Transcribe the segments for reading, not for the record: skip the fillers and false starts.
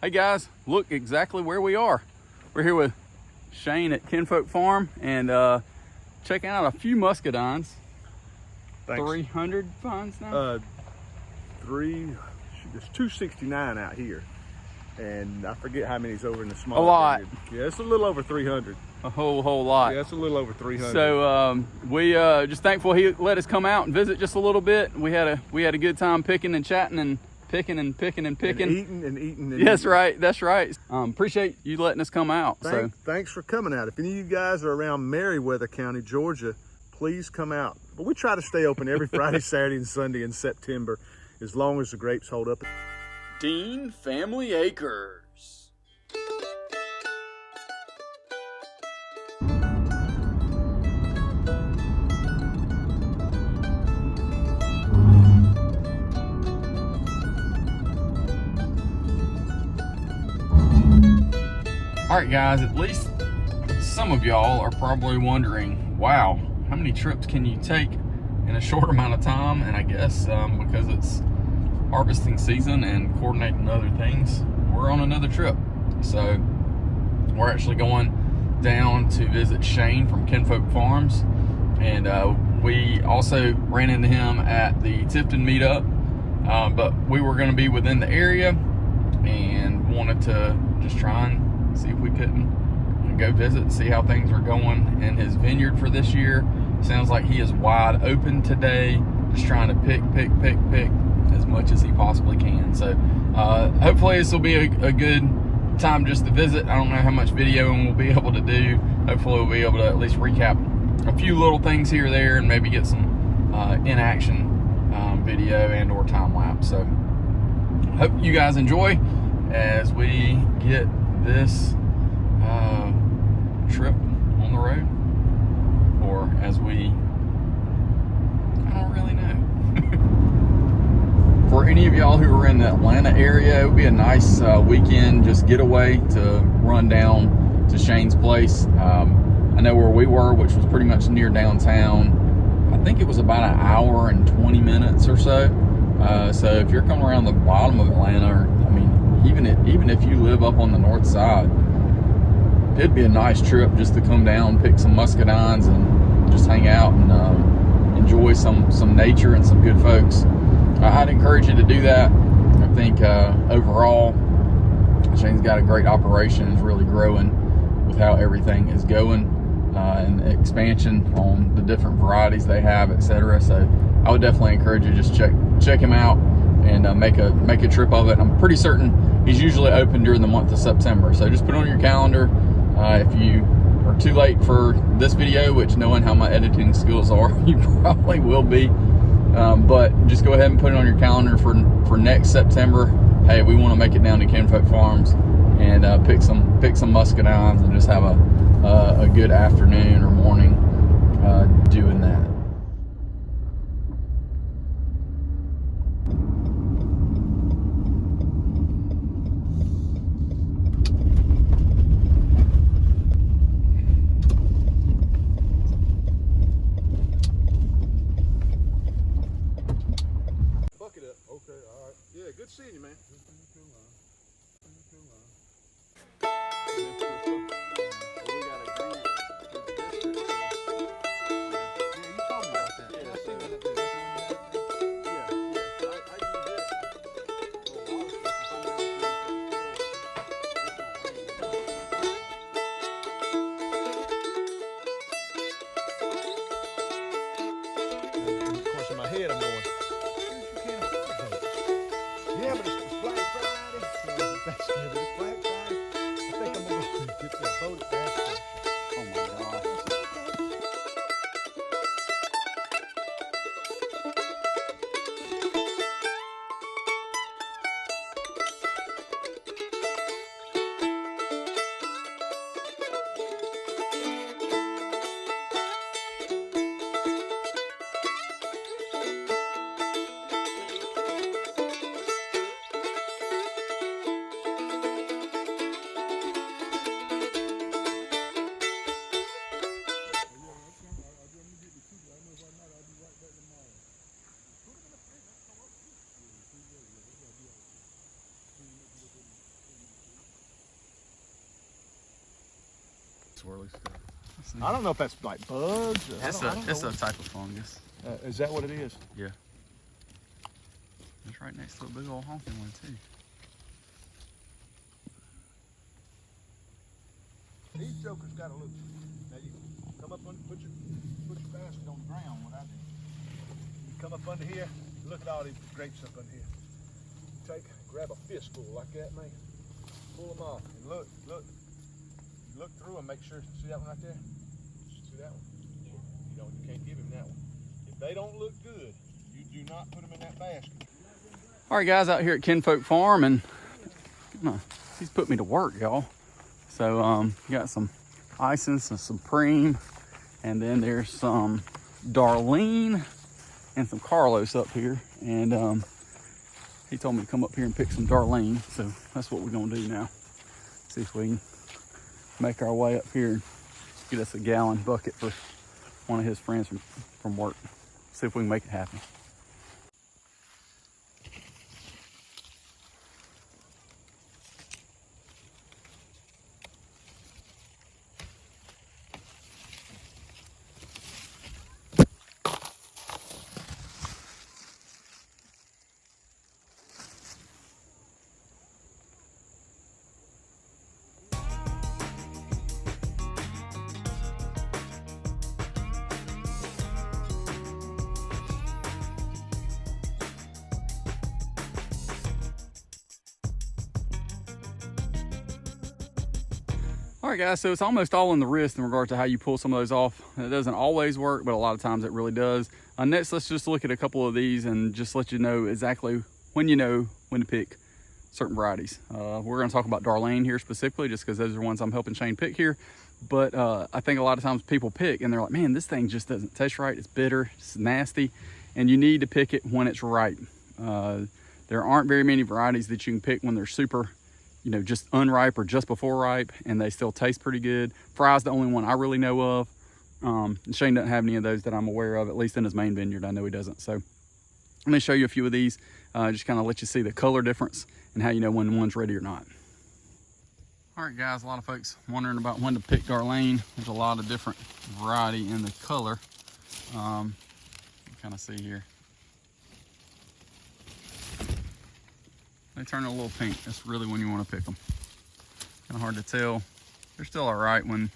Hey guys, look exactly where we are. We're here with Shane at Kinfolk Farm and checking out a few muscadines. Thanks. 300 vines now? There's 269 out here. And I forget how many's over in the small. A lot. Vineyard. Yeah, it's a little over 300. A whole lot. Yeah, it's a little over 300. So we just thankful he let us come out and visit just a little bit. We had a good time picking and chatting and picking. And eating. That's right. That's right. Appreciate you letting us come out. Thanks for coming out. If any of you guys are around Meriwether County, Georgia, please come out. But we try to stay open every Friday, Saturday, and Sunday in September, as long as the grapes hold up. Dean Family Acres. All right, guys, at least some of y'all are probably wondering, wow, how many trips can you take in a short amount of time? And I guess because it's harvesting season and coordinating other things, we're on another trip. So we're actually going down to visit Shane from Kinfolk Farms, and we also ran into him at the Tifton meetup, but we were going to be within the area and wanted to just try and see if we couldn't go visit and see how things are going in his vineyard for this year. Sounds like he is wide open today, just trying to pick as much as he possibly can. So hopefully this will be a good time just to visit. I don't know how much videoing we'll be able to do. Hopefully we'll be able to at least recap a few little things here or there and maybe get some in action video and or time lapse. So hope you guys enjoy as we get this trip on the road, or as we, I don't really know. For any of y'all who are in the Atlanta area, it would be a nice weekend just getaway to run down to Shane's place. I know where we were, which was pretty much near downtown. I think it was about an hour and 20 minutes or so. So if you're coming around the bottom of Atlanta, or I mean, even if you live up on the north side, it'd be a nice trip just to come down, pick some muscadines, and just hang out and enjoy some nature and some good folks. I'd encourage you to do that. I think overall, Shane's got a great operation. Is really growing with how everything is going, and expansion on the different varieties they have, etc. So I would definitely encourage you to just check him out and make a trip of it. I'm pretty certain he's usually open during the month of September. So just put it on your calendar. If you are too late for this video, which knowing how my editing skills are, you probably will be. But just go ahead and put it on your calendar for next September. Hey, we want to make it down to Kinfolk Farms and pick some muscadines and just have a good afternoon or morning doing that. Yeah, good seeing you, man. We got a grant for the district. Yeah, you swirly stuff. I don't know if that's like bugs. Or, It's a type of fungus. Is that what it is? Yeah. It's right next to a big old honking one too. These jokers got to look. Now you come up under, put your basket on the ground. What I do? You come up under here. Look at all these grapes up under here. Grab a fistful like that, man. Pull them off and look. You look through and make sure. See that one right there? See that one? Yeah. You can't give him that one. If they don't look good, you do not put them in that basket. All right, guys, out here at Kinfolk Farm, and he's put me to work, y'all. So got some Ison, some Supreme, and then there's some Darlene and some Carlos up here. And he told me to come up here and pick some Darlene, so that's what we're gonna do now. See if we can make our way up here and get us a gallon bucket for one of his friends from work. See if we can make it happen. All right, guys, so it's almost all in the wrist in regard to how you pull some of those off. It doesn't always work, but a lot of times it really does. Next, let's just look at a couple of these and just let you know exactly when you know when to pick certain varieties. We're gonna talk about Darlene here specifically, just because those are ones I'm helping Shane pick here. But I think a lot of times people pick and they're like, man, this thing just doesn't taste right. It's bitter, it's nasty, and you need to pick it when it's ripe. There aren't very many varieties that you can pick when they're super, just unripe or just before ripe, and they still taste pretty good. Fry's the only one I really know of. Shane doesn't have any of those that I'm aware of, at least in his main vineyard. I know he doesn't. So let me show you a few of these, just kind of let you see the color difference and how you know when one's ready or not. All right, guys, a lot of folks wondering about when to pick Darlene. There's a lot of different variety in the color. You kind of see here. They turn a little pink. That's really when you want to pick them. Kind of hard to tell. They're still all right when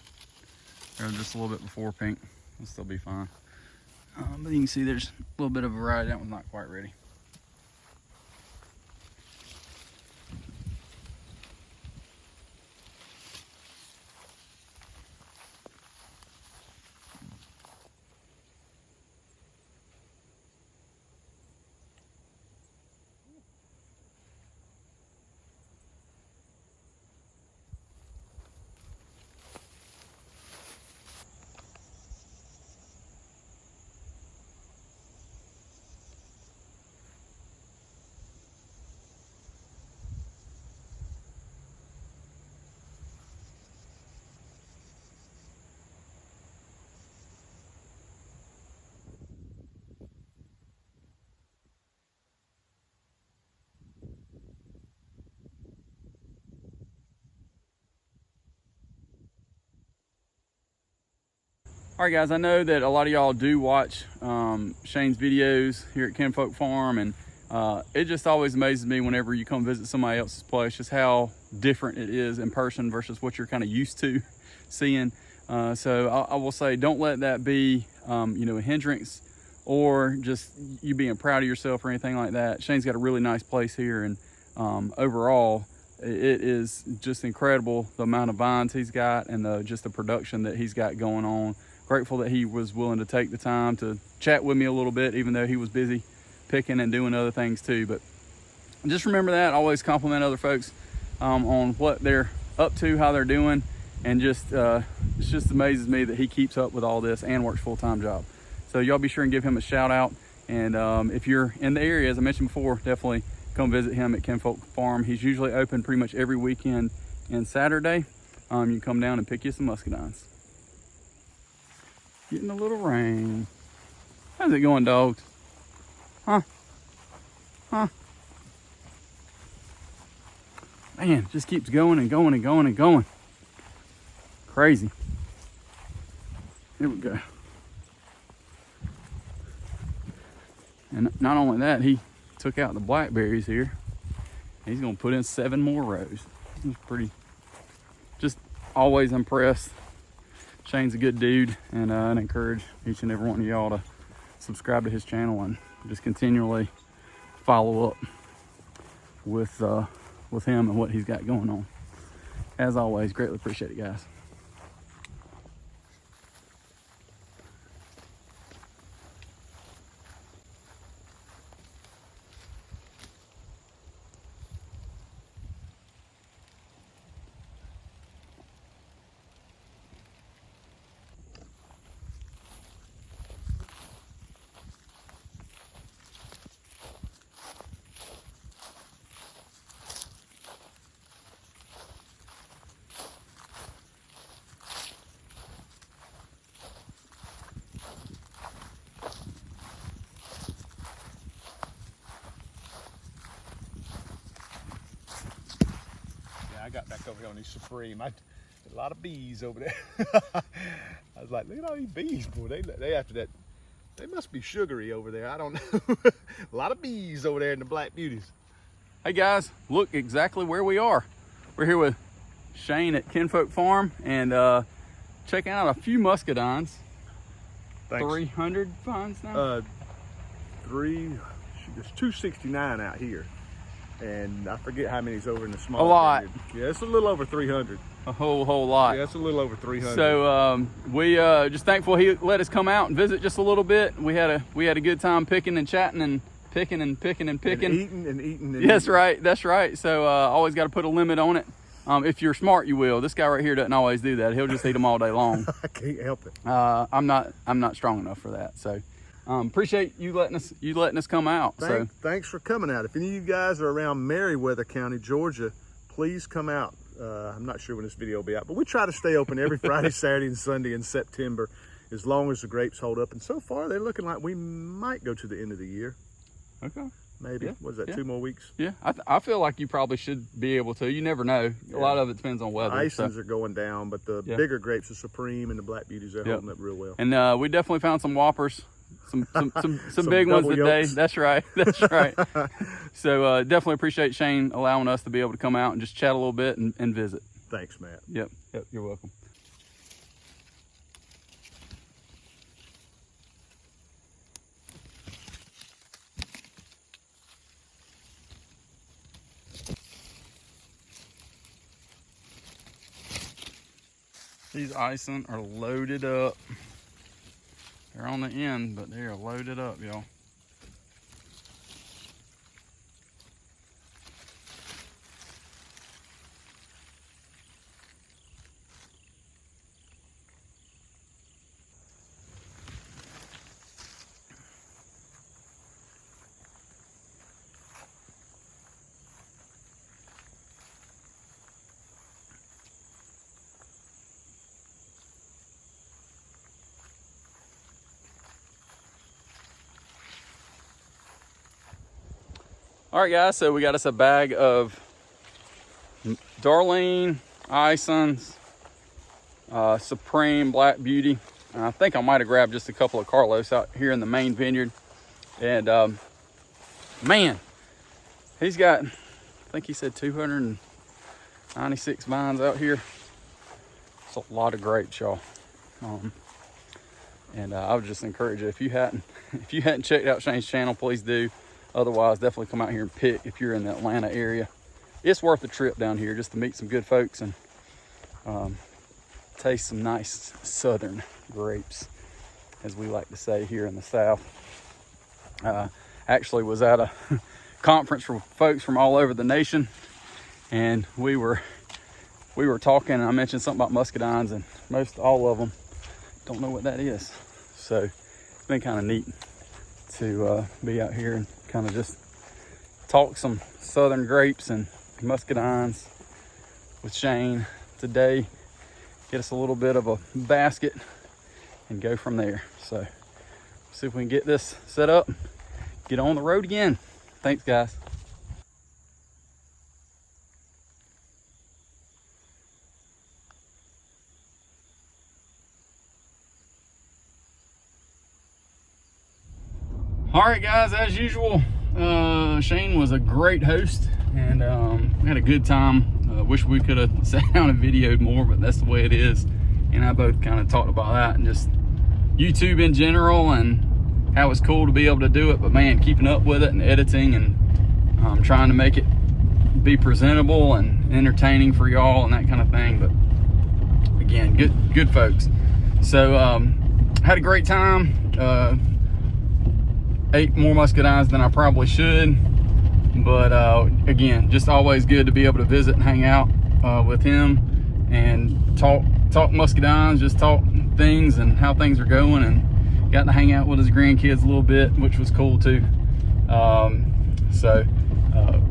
they're just a little bit before pink. They'll still be fine. But you can see there's a little bit of variety. That one's not quite ready. All right, guys, I know that a lot of y'all do watch Shane's videos here at Kinfolk Farm, and it just always amazes me whenever you come visit somebody else's place, just how different it is in person versus what you're kind of used to seeing. So I will say, don't let that be a hindrance or just you being proud of yourself or anything like that. Shane's got a really nice place here, and overall, it is just incredible the amount of vines he's got and just the production that he's got going on. Grateful that he was willing to take the time to chat with me a little bit, even though he was busy picking and doing other things too. But just remember that, always compliment other folks on what they're up to, how they're doing, and it just amazes me that he keeps up with all this and works full-time job. So y'all be sure and give him a shout out. And if you're in the area, as I mentioned before, definitely come visit him at Kinfolk Farm. He's usually open pretty much every weekend and Saturday. You can come down and pick you some muscadines. Getting a little rain. How's it going, dogs? Huh? Man, just keeps going and going and going and going. Crazy. Here we go. And not only that, he took out the blackberries here. He's gonna put in 7 more rows. He's pretty, just always impressed. Shane's a good dude, and I'd encourage each and every one of y'all to subscribe to his channel and just continually follow up with him and what he's got going on. As always, greatly appreciate it, guys. I got back over here on these Supreme. A lot of bees over there. I was like, look at all these bees, boy. They after that, they must be sugary over there. I don't know. A lot of bees over there in the Black Beauties. Hey guys, look exactly where we are. We're here with Shane at Kinfolk Farm and checking out a few muscadines. Thanks. 300 vines now? There's 269 out here. And I forget how many's over in the small. A lot. Vineyard. Yeah, it's a little over 300. A whole lot. Yeah, it's a little over 300. So we just thankful he let us come out and visit just a little bit. We had a good time picking and chatting and picking. And eating and eating. And That's eating. right. That's right. So always got to put a limit on it. If you're smart, you will. This guy right here doesn't always do that. He'll just eat them all day long. I can't help it. I'm not strong enough for that. So appreciate you letting us come out. Thanks for coming out. If any of you guys are around Meriwether County, Georgia, please come out. I'm not sure when this video will be out, but we try to stay open every Friday, Saturday, and Sunday in September, as long as the grapes hold up. And so far, they're looking like we might go to the end of the year. Okay. Maybe. Yeah. What is that, 2 more weeks? Yeah, I feel like you probably should be able to. You never know. A lot of it depends on weather. Isons are going down, but the bigger grapes, the Supreme and the Black Beauties, they're holding up real well. And we definitely found some whoppers. Some Some big ones double today. yolks. That's right. That's right. So definitely appreciate Shane allowing us to be able to come out and just chat a little bit and visit. Thanks, Matt. Yep. You're welcome. These Ison are loaded up. They're on the end, but they are loaded up, y'all. All right, guys, so we got us a bag of Darlene, Isons, Supreme, Black Beauty. I think I might have grabbed just a couple of Carlos out here in the main vineyard. And man, he's got, I think he said 296 vines out here. It's a lot of grapes, y'all. And I would just encourage you, if you hadn't checked out Shane's channel, please do. Otherwise, definitely come out here and pick if you're in the Atlanta area. It's worth the trip down here just to meet some good folks and taste some nice southern grapes, as we like to say here in the South. Actually was at a conference for folks from all over the nation, and we were talking, and I mentioned something about muscadines, and most all of them don't know what that is. So it's been kind of neat to be out here and kind of just talk some southern grapes and muscadines with Shane today. Get us a little bit of a basket and go from there. So see if we can get this set up, get on the road again. Thanks, guys. All right, guys, as usual, Shane was a great host, and we had a good time. Wish we could have sat down and videoed more, but that's the way it is. And I both kind of talked about that and just YouTube in general and how it's cool to be able to do it. But man, keeping up with it and editing and trying to make it be presentable and entertaining for y'all and that kind of thing. But again, good folks. So had a great time. Ate more muscadines than I probably should, but again, just always good to be able to visit and hang out with him and talk muscadines, just talk things and how things are going, and got to hang out with his grandkids a little bit, which was cool too. So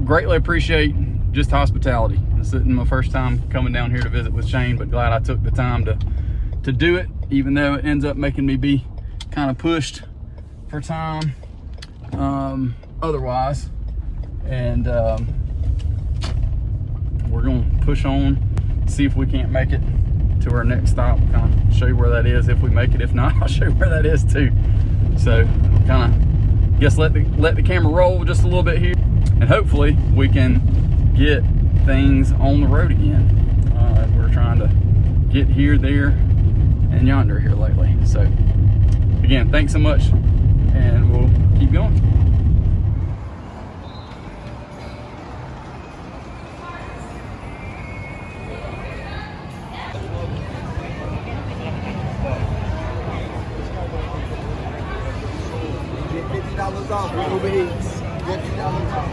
greatly appreciate just hospitality. This isn't my first time coming down here to visit with Shane, but glad I took the time to do it, even though it ends up making me be kind of pushed for time otherwise. And we're gonna push on, see if we can't make it to our next stop. Kind of show you where that is if we make it. If not, I'll show you where that is too. So kind of guess let the camera roll just a little bit here, and hopefully we can get things on the road again. We're trying to get here, there, and yonder here lately. So again, thanks so much, and we'll keep going. $50 off Uber Eats. $50 off.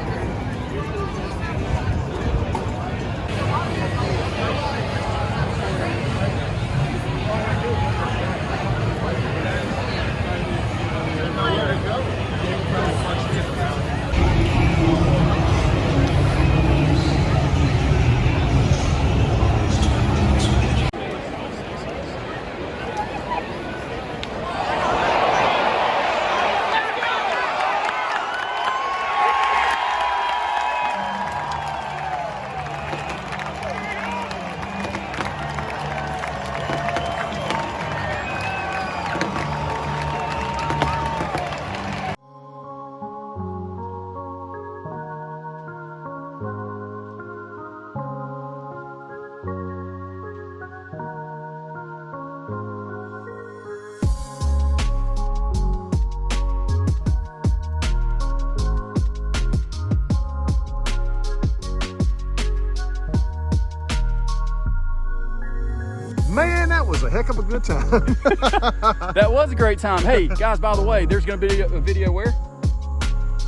Man, that was a heck of a good time. That was a great time. Hey guys, by the way, there's gonna be a video where?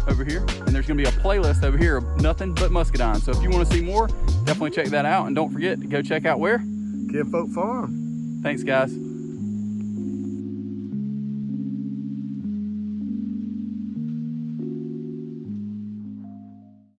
Over here. And there's gonna be a playlist over here of nothing but muscadines. So if you wanna see more, definitely check that out. And don't forget to go check out where? Kinfolk Farm. Thanks guys.